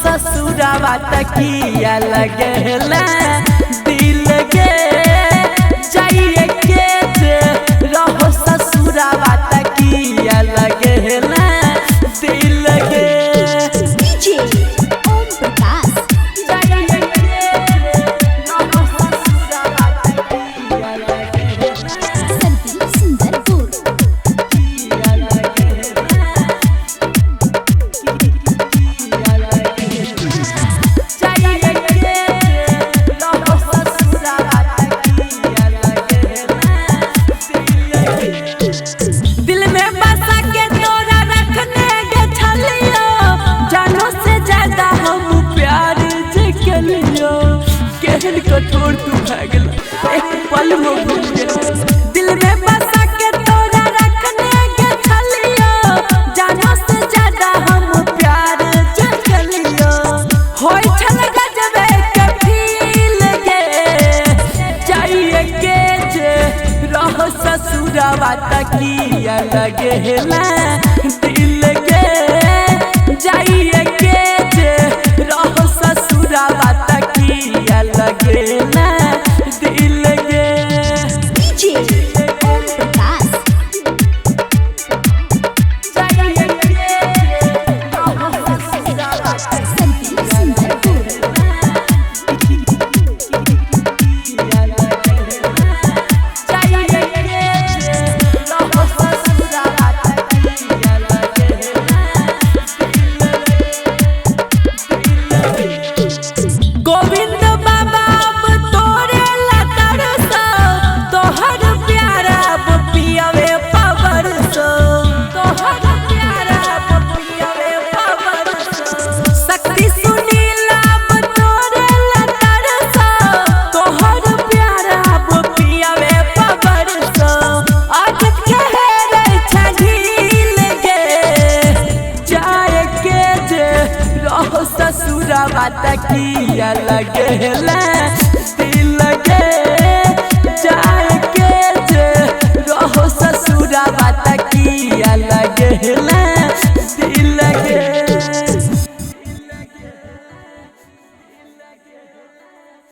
ससुरावा तकिया लगेला दिल के जाइए के रहो ससुरावा तकिया लगेला दिल के डीजे ओम प्रकाश जाइए के रहो ससुरावा तकिया लगेला संदीप सुंदरपुर दिल में बसा के तोरा रखने के छलियो जानो से ज्यादा हम प्यार जे कलियो केहन कठोर तू भागल एक पल में भूल गया दिल में बसा के तोरा रखने के छलियो जानो से ज्यादा हम प्यार जे कलियो होय छल गजबे के फील गे चाहिए के जे रह ससुरावा तकिया लगेला दिल के जाइए के जे रह ससुरावा तकिया लगेला दिल के डीजे ओम प्रकाश जाइए के रह ससुरावा संदीप सुंदरपुर गोविंद बाबा अब तोरे लतर सो तोहर प्यारा पियावे पावर सो तोहर प्यारा पियावे पावर सो शक्ति सुनीला अब तोरे लतर सो तोहर प्यारा पियावे पावर सो आज कहे रे छझील के जाए के जे रहो ससुरावा तकिया लगेला